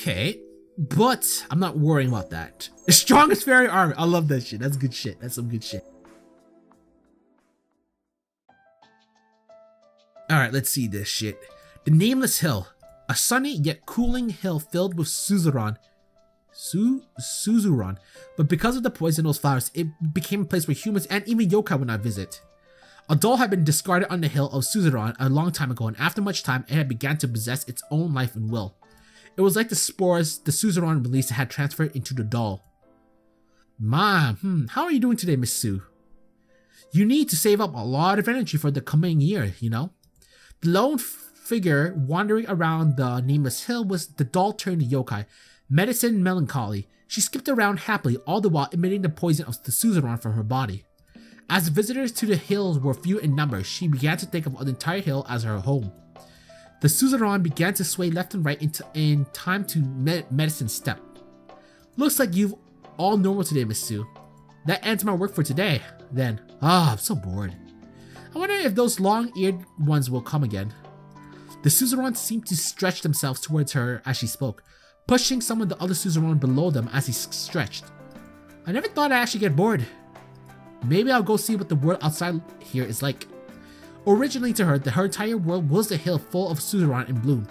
Okay, but I'm not worrying about that. The strongest fairy army. I love that shit. That's good shit. That's some good shit. Alright, let's see this shit. The Nameless Hill. A sunny yet cooling hill filled with Suzuran. Suzuran. But because of the poison in those flowers, it became a place where humans and even yokai would not visit. A doll had been discarded on the hill of Suzuran a long time ago, and after much time, it had begun to possess its own life and will. It was like the spores the Suzuran released had transferred into the doll. How are you doing today, Miss Sue? You need to save up a lot of energy for the coming year, you know? The lone figure wandering around the Nameless Hill was the doll turned yokai, Medicine Melancholy. She skipped around happily, all the while emitting the poison of the Suzuran from her body. As the visitors to the hills were few in number, she began to think of the entire hill as her home. The Suzuran began to sway left and right in time to Medicine's step. Looks like you've all normal today, Miss Sue. That ends my work for today, then. I'm so bored. I wonder if those long-eared ones will come again. The Suzuran seemed to stretch themselves towards her as she spoke, pushing some of the other Suzuran below them as he stretched. I never thought I'd actually get bored. Maybe I'll go see what the world outside here is like. Originally to her, her entire world was a hill full of Suzuran in bloom.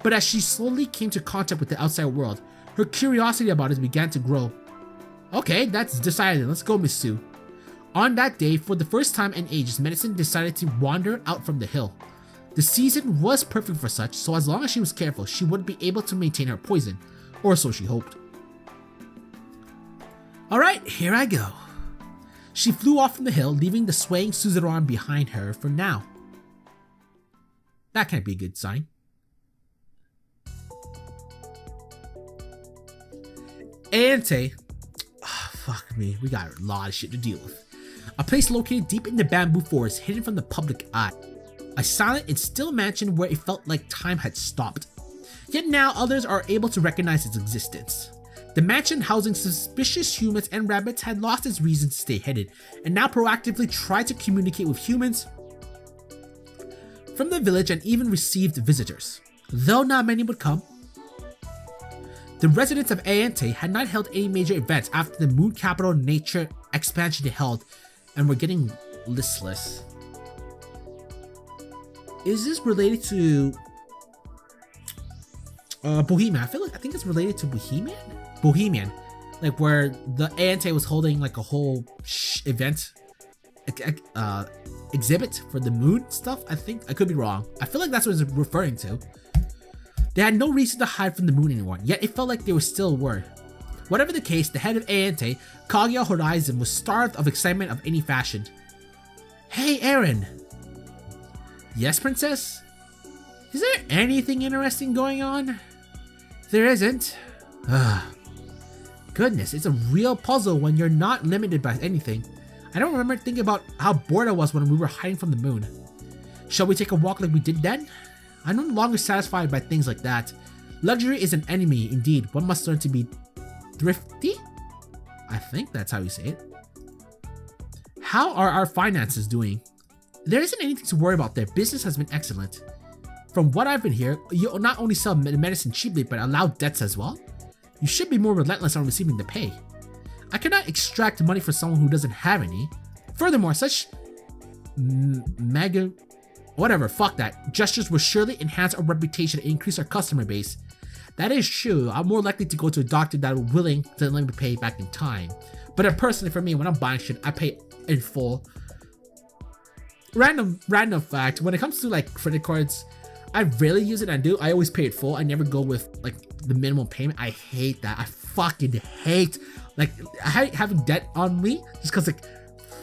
But as she slowly came to contact with the outside world, her curiosity about it began to grow. Okay, that's decided. Let's go, Miss Sue. On that day, for the first time in ages, Medicine decided to wander out from the hill. The season was perfect for such, so as long as she was careful, she would be able to maintain her poison, or so she hoped. Alright, here I go. She flew off from the hill, leaving the swaying Suzuran behind her for now. That can't be a good sign. Eientei. Fuck me, we got a lot of shit to deal with. A place located deep in the bamboo forest, hidden from the public eye. A silent and still mansion where it felt like time had stopped. Yet now others are able to recognize its existence. The mansion housing suspicious humans and rabbits had lost its reason to stay hidden, and now proactively tried to communicate with humans from the village and even received visitors, though not many would come. The residents of Eientei had not held any major events after the moon capital nature expansion they held, and were getting listless. Is this related to Bohemian? I think it's related to Bohemian, like where the Eientei was holding like a whole event, exhibit for the moon stuff. I think I could be wrong. I feel like that's what it's referring to. They had no reason to hide from the moon anymore, yet it felt like they still were. Whatever the case, the head of Eientei, Kaguya Horizon, was starved of excitement of any fashion. Hey, Aaron. Yes, Princess? Is there anything interesting going on? There isn't. Goodness, it's a real puzzle when you're not limited by anything. I don't remember thinking about how bored I was when we were hiding from the moon. Shall we take a walk like we did then? I'm no longer satisfied by things like that. Luxury is an enemy, indeed. One must learn to be thrifty? I think that's how you say it. How are our finances doing? There isn't anything to worry about there. Business has been excellent. From what I've been hearing, you not only sell medicine cheaply, but allow debts as well? You should be more relentless on receiving the pay. I cannot extract money from someone who doesn't have any. Furthermore, such whatever, fuck that. Gestures will surely enhance our reputation and increase our customer base. That is true. I'm more likely to go to a doctor that are willing to let me pay back in time. But personally for me, when I'm buying shit, I pay in full. Random fact, when it comes to like credit cards, I rarely use it. I always pay it full. I never go with like the minimum payment. I hate that. I fucking hate like having debt on me just because like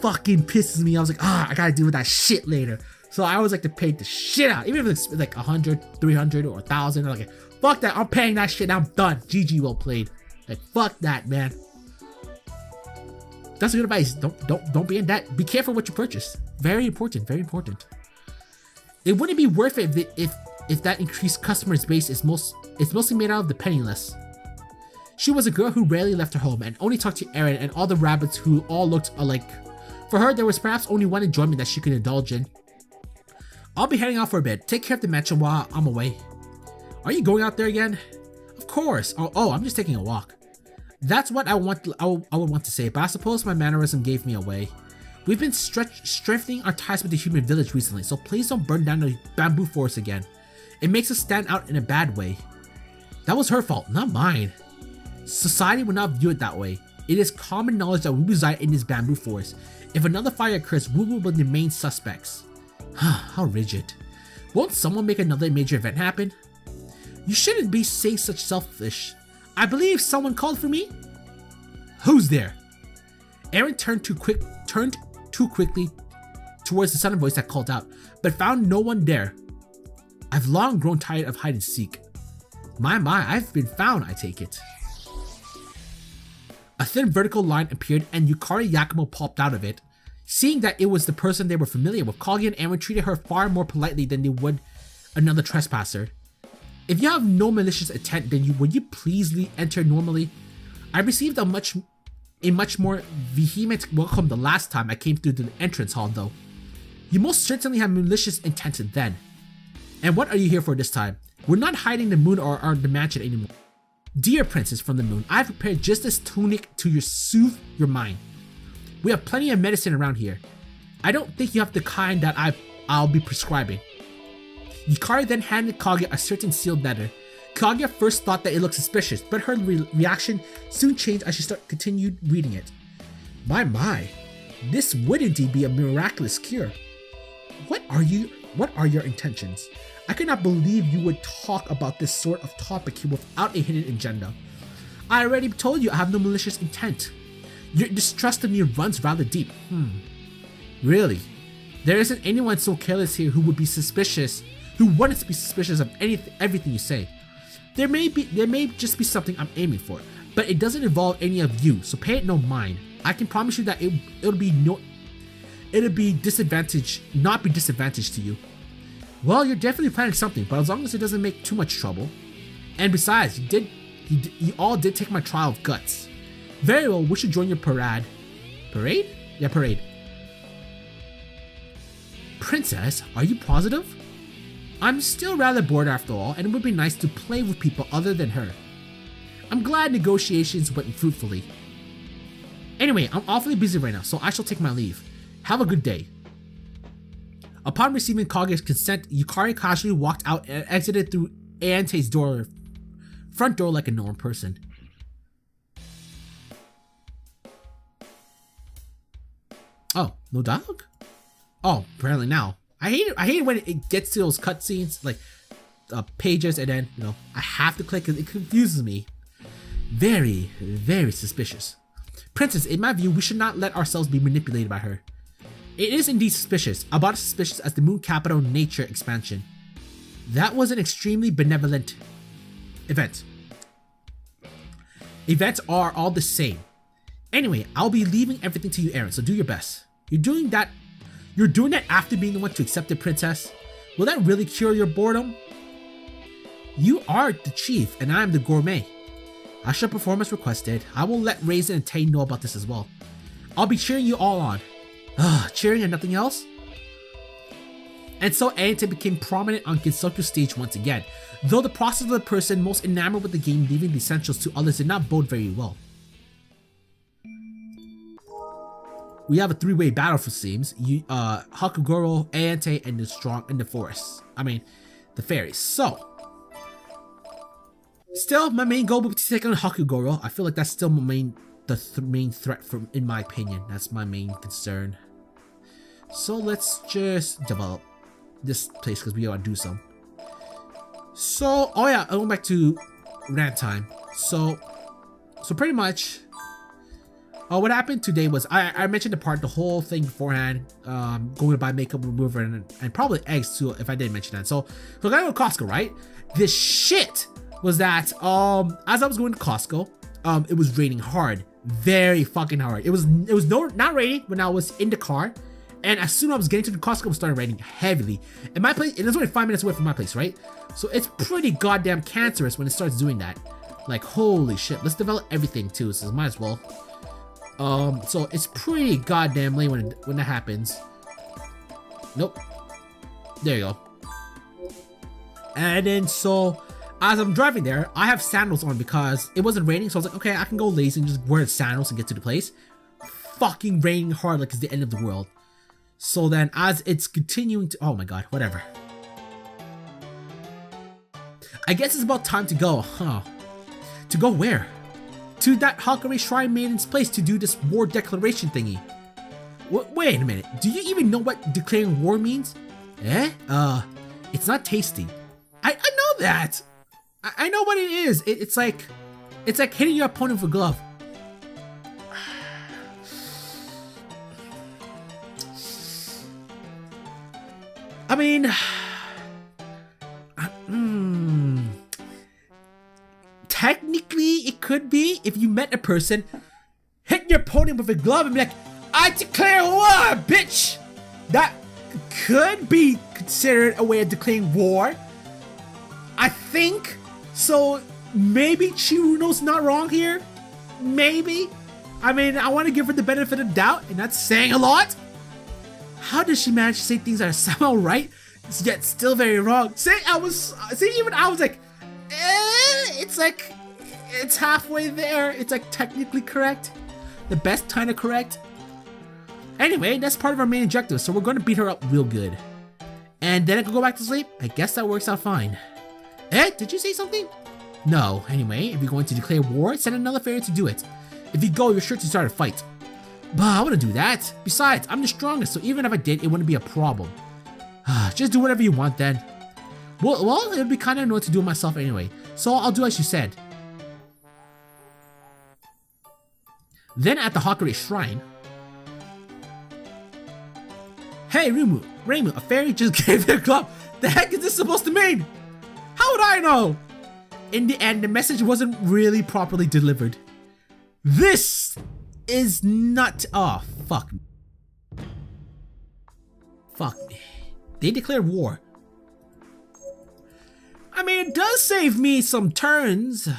fucking pisses me. I was like, I gotta deal with that shit later. So I always like to pay the shit out, even if it's like 100, 300, or 1,000. Like, fuck that. I'm paying that shit. I'm done. GG, well played. Like, fuck that, man. That's good advice. Don't be in debt. Be careful what you purchase. Very important. Very important. It wouldn't be worth it if that increased customer base is mostly made out of the penniless. She was a girl who rarely left her home and only talked to Aaron and all the rabbits who all looked alike. For her, there was perhaps only one enjoyment that she could indulge in. I'll be heading out for a bit. Take care of the mansion while I'm away. Are you going out there again? Of course. Oh, I'm just taking a walk. That's what I would want to say, but I suppose my mannerism gave me away. We've been strengthening our ties with the human village recently, so please don't burn down the bamboo forest again. It makes us stand out in a bad way. That was her fault, not mine. Society would not view it that way. It is common knowledge that we reside in this bamboo forest. If another fire occurs, we will be the main suspects. How rigid. Won't someone make another major event happen? You shouldn't be saying such selfish. I believe someone called for me? Who's there? Aaron turned too quickly towards the sudden voice that called out, but found no one there. I've long grown tired of hide and seek. My, I've been found, I take it. A thin vertical line appeared and Yukari Yakumo popped out of it. Seeing that it was the person they were familiar with, Kaguya and Aaron treated her far more politely than they would another trespasser. If you have no malicious intent, then would you please enter normally? I received a much more vehement welcome the last time I came through the entrance hall though. You most certainly have malicious intent then. And what are you here for this time? We're not hiding the moon or the mansion anymore. Dear Princess from the Moon, I've prepared just this tonic to soothe your mind. We have plenty of medicine around here. I don't think you have the kind that I'll be prescribing. Yukari then handed Kaguya a certain sealed letter. Kaguya first thought that it looked suspicious, but her reaction soon changed as she continued reading it. My, this would indeed be a miraculous cure. What are your intentions? I cannot believe you would talk about this sort of topic here without a hidden agenda. I already told you I have no malicious intent. Your distrust of me runs rather deep. Really? There isn't anyone so careless here who wouldn't be suspicious of everything you say. There may just be something I'm aiming for, but it doesn't involve any of you, so pay it no mind. I can promise you that it'll be disadvantage, not be disadvantage to you. Well, you're definitely planning something, but as long as it doesn't make too much trouble. And besides, you all did take my trial of guts. Very well, we should join your parade. Parade? Yeah, parade. Princess, are you positive? I'm still rather bored after all, and it would be nice to play with people other than her. I'm glad negotiations went fruitfully. Anyway, I'm awfully busy right now, so I shall take my leave. Have a good day. Upon receiving Kaguya's consent, Yukari casually walked out and exited through Eientei's front door like a normal person. Oh, no dialogue? Oh, apparently now. I hate it when it gets to those cutscenes, like pages, and then I have to click because it confuses me. Very, very suspicious. Princess, in my view, we should not let ourselves be manipulated by her. It is indeed suspicious, about as suspicious as the Moon Capital Nature expansion. That was an extremely benevolent event. Events are all the same. Anyway, I'll be leaving everything to you, Aaron, so do your best. You're doing that after being the one to accept it, Princess. Will that really cure your boredom? You are the chief, and I am the gourmet. I shall perform as requested. I will let Raisin and Tay know about this as well. I'll be cheering you all on. Cheering and nothing else? And so Eientei became prominent on Gensokyo's stage once again, though the process of the person most enamored with the game leaving the essentials to others did not bode very well. We have a three-way battle for seems. Hakugoro, Eientei, and the forest. I mean, the fairies. So, still, my main goal would be to take on Hakugoro. I feel like that's still the main threat, in my opinion. That's my main concern. So let's just develop this place because we gotta do some. So, oh yeah, I went back to rant time. So pretty much. What happened today was I mentioned the whole thing beforehand, going to buy makeup remover and probably eggs too if I didn't mention that. So I got to Costco, right? The shit was that as I was going to Costco, it was raining hard, very fucking hard. It was not raining when I was in the car, and as soon as I was getting to the Costco, it was starting raining heavily. And my place, it is only 5 minutes away from my place, right? So it's pretty goddamn cancerous when it starts doing that. Like holy shit, let's develop everything too, so might as well. So it's pretty goddamn lame when that happens. Nope. There you go. And then so as I'm driving there, I have sandals on because it wasn't raining, so I was like, okay, I can go lazy and just wear sandals and get to the place. Fucking raining hard like it's the end of the world. So then as it's continuing to, oh my god, whatever. I guess it's about time to go, huh? To go where? To that Yukari Shrine Maiden's place to do this war declaration thingy. Wait a minute, do you even know what declaring war means? Eh? It's not tasty. I know that! I know what it is. It's like hitting your opponent with a glove. I mean, technically it could be if you met a person, hit your opponent with a glove and be like, I declare war, bitch! That could be considered a way of declaring war. I think. So maybe Chiruno's not wrong here. Maybe. I mean, I want to give her the benefit of doubt, and that's saying a lot. How does she manage to say things that are somehow right, yet still very wrong? Even I was like, it's like, it's halfway there. It's like technically correct. The best kind of correct. Anyway, that's part of our main objective, so we're going to beat her up real good. And then I can go back to sleep? I guess that works out fine. Did you say something? No. Anyway, if you're going to declare war, send another fairy to do it. If you go, you're sure to start a fight. But I wouldn't do that. Besides, I'm the strongest, so even if I did, it wouldn't be a problem. Just do whatever you want then. Well, it'd be kind of annoying to do it myself anyway, so I'll do as you said. Then at the Yukari Shrine... Hey, Reimu, a fairy just gave me a glove. The heck is this supposed to mean? How would I know? In the end, the message wasn't really properly delivered. This is not... Oh, fuck. Fuck me. They declared war. I mean, it does save me some turns.